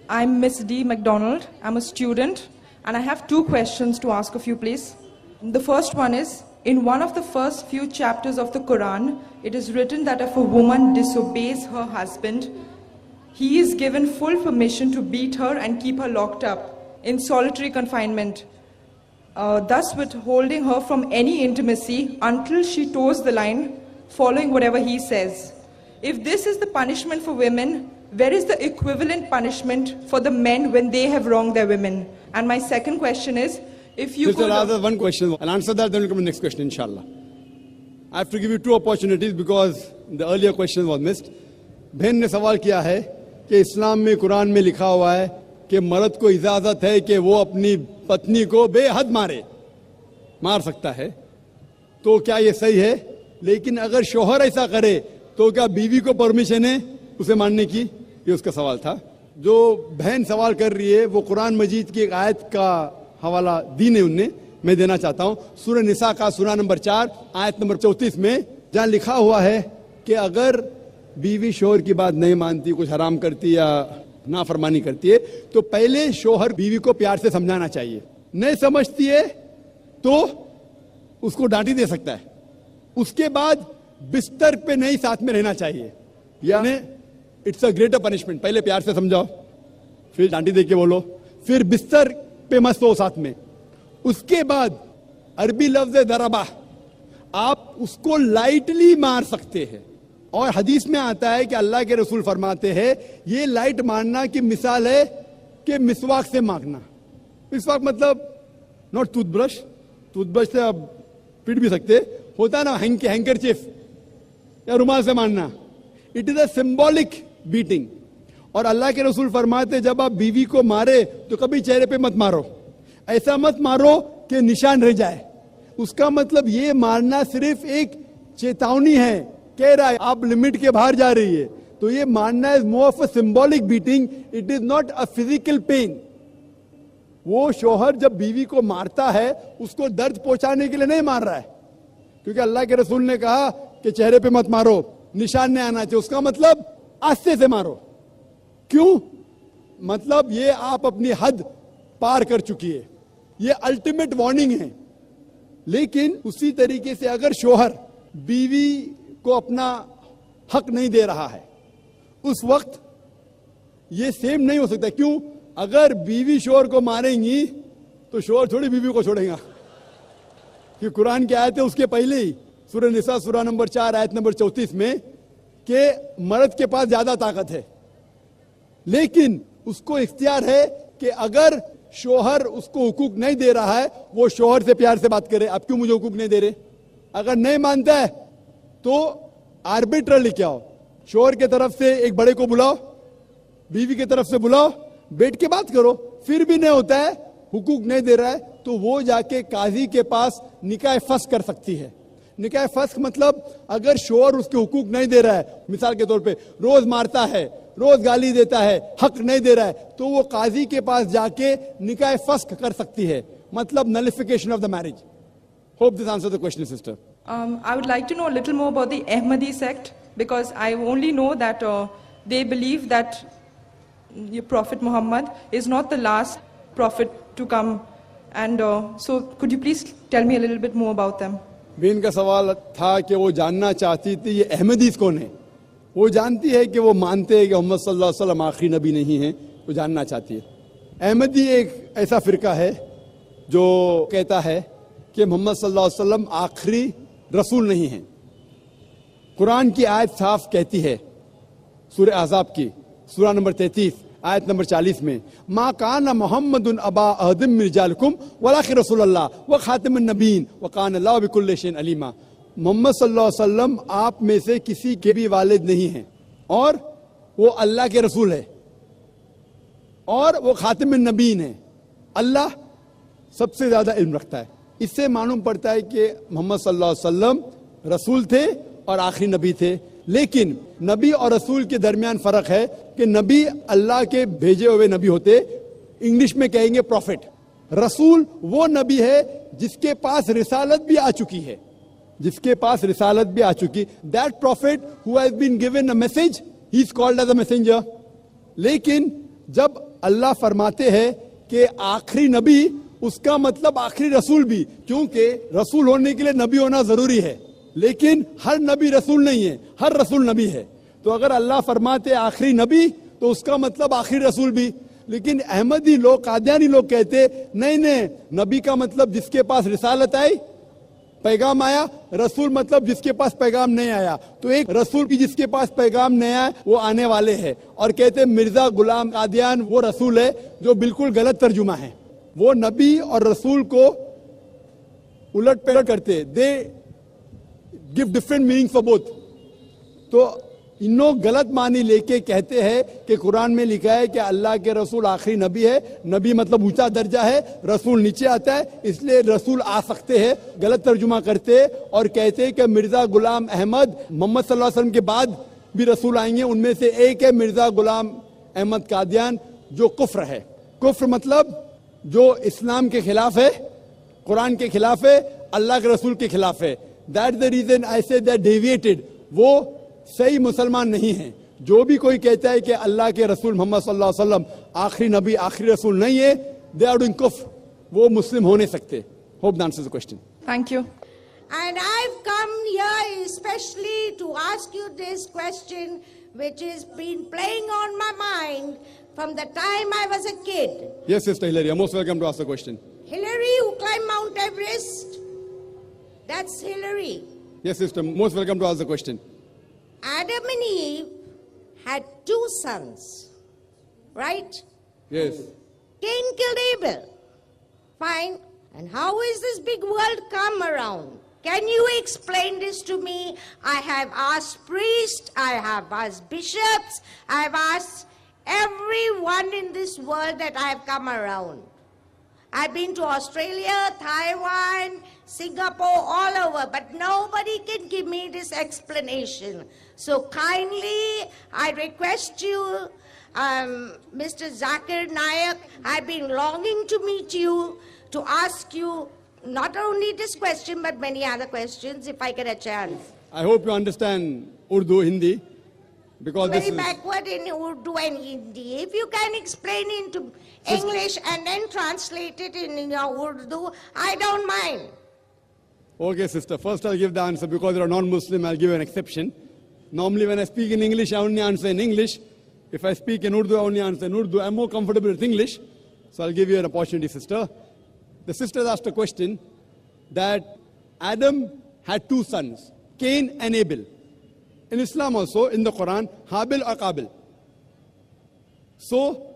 I'm Miss D. McDonald. I'm a student, and I have 2 questions to ask of you, please. The first one is, in one of the first few chapters of the Quran, it is written that if a woman disobeys her husband, he is given full permission to beat her and keep her locked up in solitary confinement, thus withholding her from any intimacy until she toes the line, following whatever he says. If this is the punishment for women, where is the equivalent punishment for the men when they have wronged their women? And my second question is, if you could... I'll ask one question. I'll answer that, then we'll come to the next question, inshallah. I have to give you 2 opportunities because the earlier question was missed. बहन ने सवाल किया है कि इस्लाम में कुरान में लिखा हुआ है कि मर्द को इजाजत है कि वो अपनी पत्नी को बेहद मार सकता है, तो क्या ये सही है? लेकिन अगर शोहर ऐसा करे तो क्या बीवी को परमिशन है उसे मारने की? ये उसका सवाल था. जो बहन सवाल कर रही है वो कुरान मजीद की एक आयत का हवाला दी ने उनने, मैं देना चाहता हूँ. सूरह निसा का सूरा नंबर 4 आयत नंबर 34 में जहाँ लिखा हुआ है कि अगर बीवी शोहर की बात नहीं मानती, कुछ हराम करती या नाफरमानी करती है, तो पहले शोहर बीवी को प्यार से समझाना चाहिए. नहीं समझती है तो उसको डांटी दे सकता है. उसके बाद बिस्तर पे नहीं साथ में रहना चाहिए, यानी इट्स अ ग्रेटर पनिशमेंट. पहले प्यार से समझाओ, फिर डांटी दे के बोलो, फिर बिस्तर पे मत सो साथ में. उसके बाद अरबी लफ्ज दरबा, आप उसको लाइटली मार सकते हैं. और हदीस में आता है कि अल्लाह के रसूल फरमाते हैं ये लाइट मारना की मिसाल है कि मिसवाक से मारना. मिसवाक मतलब नॉट टूथब्रश, टूथब्रश से आप पीट भी सकते, होता है ना हैंकरचीफ या रुमाल से मारना. It is a symbolic beating. और अल्लाह के रसूल फरमाते जब आप बीवी को मारे तो कभी चेहरे पे मत मारो, ऐसा मत मारो कि निशान रह जाए. उसका मतलब ये मारना सिर्फ एक चेतावनी है, कह रहा है आप लिमिट के बाहर जा रही है. तो ये मारना is more of a symbolic beating, it is not a physical pain. वो शोहर जब बीवी को मारता है उसको दर्द पहुंचाने के लिए नहीं मार रहा है, क्योंकि अल्लाह के रसूल ने कहा कि चेहरे पे मत मारो, निशान नहीं आना चाहिए. उसका मतलब आस्ते से मारो. क्यों? मतलब ये आप अपनी हद पार कर चुकी है, ये अल्टीमेट वार्निंग है. लेकिन उसी तरीके से अगर शोहर बीवी को अपना हक नहीं दे रहा है, उस वक्त ये सेम नहीं हो सकता. क्यों? अगर बीवी शोहर को मारेंगी तो शोहर थोड़ी बीवी को छोड़ेगा, कि कुरान की आयत है उसके पहले ही सूरह निसा सूरा नंबर 4 आयत नंबर 34 में कि मर्द के पास ज्यादा ताकत है, लेकिन उसको इख्तियार है कि अगर शोहर उसको हुकूक नहीं दे रहा है वो शोहर से प्यार से बात करे. आप क्यों मुझे हुकूक नहीं दे रहे? अगर नहीं मानता है तो आर्बिट्रर लेके आओ, शोहर के तरफ से एक बड़े को बुलाओ, बीवी की तरफ से बुलाओ, बैठ के बात करो. फिर भी नहीं होता है, हुकूक नहीं दे रहा है, तो वो जाके काजी के पास निकाह फस्ख कर सकती है. निकाह फस्ख मतलब अगर शोहर उसके हुकूक नहीं दे रहा है, मिसाल के तौर पे रोज मारता है, रोज गाली देता है, हक नहीं दे रहा है, तो वो काजी के पास जाके निकाह फस्ख कर सकती है. मतलब नलिफिकेशन of the marriage. Hope this answer the question sister. I would like to know a little more about the Ahmadi sect, because I only know that they believe that your Prophet Muhammad is not the last prophet to come. And so could you please tell me a little bit more about them? बीन का सवाल था कि वो जानना चाहती थी ये अहमदीस कौन है. वो जानती है कि वो मानते हैं कि मोहम्मद सल्लल्लाहु अलैहि वसल्लम आखिरी नबी नहीं है, वो जानना चाहती है. अहमदी एक ऐसा फिरका है जो कहता है कि मोहम्मद सल्लल्लाहु अलैहि वसल्लम आखिरी रसूल नहीं है. कुरान की आयत साफ कहती है सूरह अहज़ाब की सूरा नंबर 33 आयत नंबर 40 में, मा कान मुहम्मदुन अबा अहदिम मिन रिजालिकुम वलाकिन रसूलुल्लाह व खातिमुन नबीन व कान अल्लाहु बिकुल्लि शैइन अलीमा. मोहम्मद सल्लल्लाहु अलैहि वसल्लम आप में से किसी के भी वालिद नहीं हैं, और वो अल्लाह के रसूल है, और वो खातिमुन नबीन है. अल्लाह सबसे ज्यादा इल्म रखता है. इससे मालूम पड़ता है कि मोहम्मद सल्लल्लाहु अलैहि वसल्लम रसूल थे और आखिरी नबी थे. लेकिन नबी और रसूल के दरमियान फर्क है कि नबी अल्लाह के भेजे हुए नबी होते, इंग्लिश में कहेंगे प्रॉफिट. रसूल वो नबी है जिसके पास रिसालत भी आ चुकी है, जिसके पास रिसालत भी आ चुकी. That prophet who has been given a message, he is called as a messenger. लेकिन जब اللہ فرماتے ہیں کہ آخری نبی اس کا مطلب آخری رسول بھی, کیونکہ رسول ہونے کے لیے نبی ہونا ضروری ہے, لیکن ہر نبی رسول نہیں ہے, ہر رسول نبی ہے. تو اگر اللہ فرماتے آخری نبی تو اس کا مطلب آخری رسول بھی. لیکن احمدی لوگ, قادیانی لوگ کہتے نہیں, نبی کا مطلب جس کے پاس رسالت آئی, پیغام آیا, رسول مطلب جس کے پاس پیغام نہیں آیا. تو ایک رسول کی جس کے پاس پیغام نہیں آیا وہ آنے والے ہیں, اور کہتے مرزا غلام قادیان وہ رسول ہے, جو بالکل غلط ترجمہ ہے. وہ نبی اور رسول کو الٹ پلٹ کرتے, they give different meaning for both. تو انہوں غلط معنی لے کے کہتے ہیں کہ قرآن میں لکھا ہے کہ اللہ کے رسول آخری نبی ہے, نبی مطلب اونچا درجہ ہے, رسول نیچے آتا ہے, اس لیے رسول آ سکتے ہیں. غلط ترجمہ کرتے اور کہتے کہ مرزا غلام احمد محمد صلی اللہ علیہ وسلم کے بعد بھی رسول آئیں گے, ان میں سے ایک ہے مرزا غلام احمد قادیان, جو کفر ہے. کفر مطلب جو اسلام کے خلاف ہے, قرآن کے خلاف ہے, اللہ کے رسول کے خلاف ہے. That's the reason I say they deviated. وہ صحیح مسلمان نہیں ہیں. جو بھی کوئی کہتا ہے کہ اللہ کے رسول محمد صلی اللہ علیہ وسلم آخری نبی آخری رسول نہیں ہے, they are doing kufr. وہ مسلم ہو نہیں سکتے. Hope that answers the question. Thank you. And I've come here especially to ask you this question, which has been playing on my mind from the time I was a kid. Yes, Sister Hillary, you're most welcome to ask the question. Hillary, who climbed Mount Everest, that's Hillary. Yes, Sister, most welcome to ask the question. Adam and Eve had 2 sons, right? Yes. Cain killed Abel. Fine. And how is this big world come around? Can you explain this to me? I have asked priests, I have asked bishops, I have asked everyone in this world that I have come around. I've been to Australia, Taiwan, Singapore, all over, but nobody can give me this explanation. So kindly, I request you, Mr. Zakir Naik, I've been longing to meet you, to ask you not only this question, but many other questions, if I get a chance. I hope you understand Urdu, Hindi, because Very this is... backward in Urdu and Hindi. If you can explain into English and then translate it in your Urdu, I don't mind. Okay, sister. First I'll give the answer. Because you're a non-Muslim, I'll give you an exception. Normally when I speak in English, I only answer in English. If I speak in Urdu, I only answer in Urdu. I'm more comfortable with English. So I'll give you an opportunity, sister. The sister asked a question that Adam had 2 sons, Cain and Abel. In Islam also, in the Quran, Habil or Qabil. So,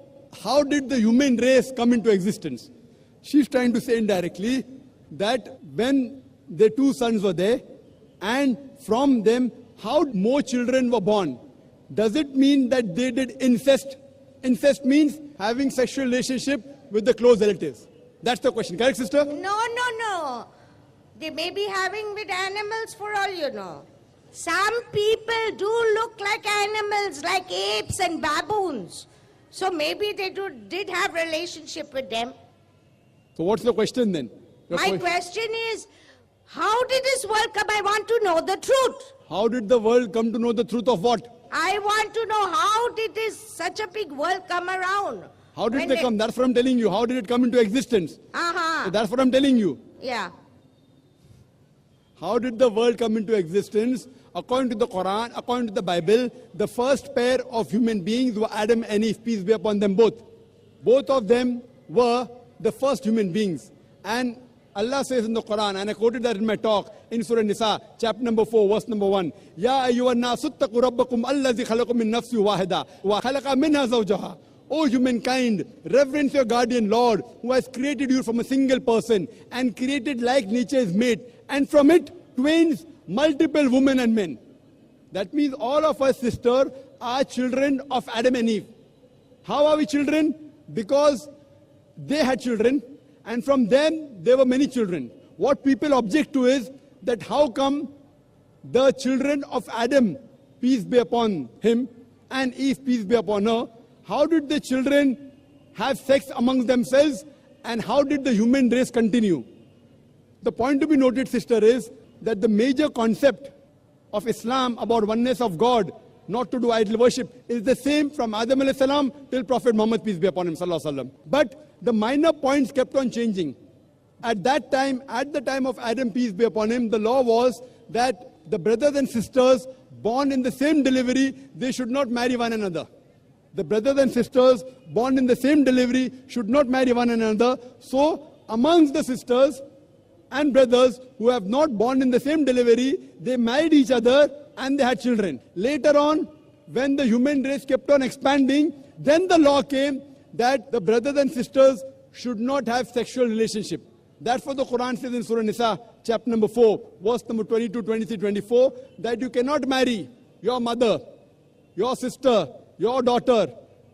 how did the human race come into existence? She's trying to say indirectly that when the 2 sons were there, and from them, how more children were born. Does it mean that they did incest? Incest means having sexual relationship with the close relatives. That's the question. Correct, sister? No. They may be having with animals for all you know. Some people do look like animals, like apes and baboons. So maybe they did have relationship with them. So what's the question then? My question is, how did this world come? I want to know the truth. How did the world come to know the truth of what? I want to know how did such a big world come around? How did they come? That's what I'm telling you. How did it come into existence? So that's what I'm telling you. Yeah. How did the world come into existence? According to the Quran, according to the Bible, the first pair of human beings were Adam and Eve, peace be upon them both. Both of them were the first human beings. And Allah says in the Quran, and I quoted that in my talk, in Surah Nisa, chapter number 4, verse number 1, Ya ayyuhan nasu ttaqu rabbakum allazi khalaqakum min nafsin wahida wa khalaqa minha zawjaha. O humankind, reverence your guardian Lord, who has created you from a single person and created like nature is made, and from it twins, multiple women and men. That means all of us, sister, are children of Adam and Eve. How are we children? Because they had children, and from them there were many children. What people object to is that how come the children of Adam, peace be upon him, and Eve, peace be upon her, how did the children have sex amongst themselves, and how did the human race continue? The point to be noted, sister, is that the major concept of Islam about oneness of God not to do idol worship is the same from Adam alayhi salam till Prophet Muhammad, peace be upon him, sallallahu alaihi wasallam. But the minor points kept on changing. At that time, at the time of Adam, peace be upon him, the law was that the brothers and sisters born in the same delivery, they should not marry one another. The brothers and sisters born in the same delivery should not marry one another. So, amongst the sisters and brothers who have not born in the same delivery, they married each other and they had children. Later on, when the human race kept on expanding, then the law came that the brothers and sisters should not have sexual relationship. That's what the Quran says in Surah Nisa, chapter number 4, verse number 22, 23, 24, that you cannot marry your mother, your sister, your daughter,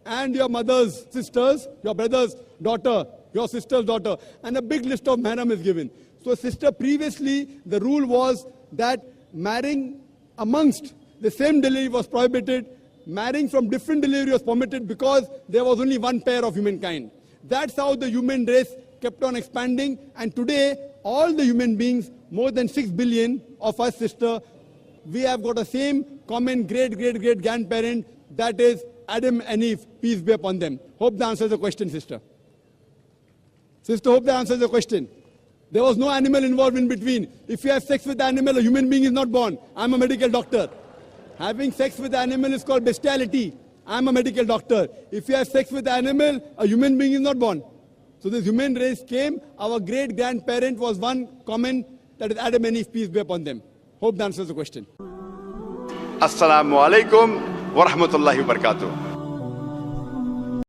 and your mother's sisters, your brother's daughter, your sister's daughter. And a big list of mahram is given. So, sister, previously the rule was that marrying amongst the same delivery was prohibited. Marrying from different delivery was permitted because there was only one pair of humankind. That's how the human race kept on expanding. And today, all the human beings, more than 6 billion of us, sister, we have got the same common great-great-great-grandparent, that is Adam and Eve, peace be upon them. Hope that answers the question, sister. Sister, hope that answers the question. There was no animal involved in between. If you have sex with an animal, a human being is not born. I'm a medical doctor. Having sex with an animal is called bestiality. I'm a medical doctor. If you have sex with an animal, a human being is not born. So this human race came. Our great-grandparent was one common, that is Adam and Eve, peace be upon them. Hope that answers the question. Assalamu alaikum wa rahmatullahi wa barakatuh.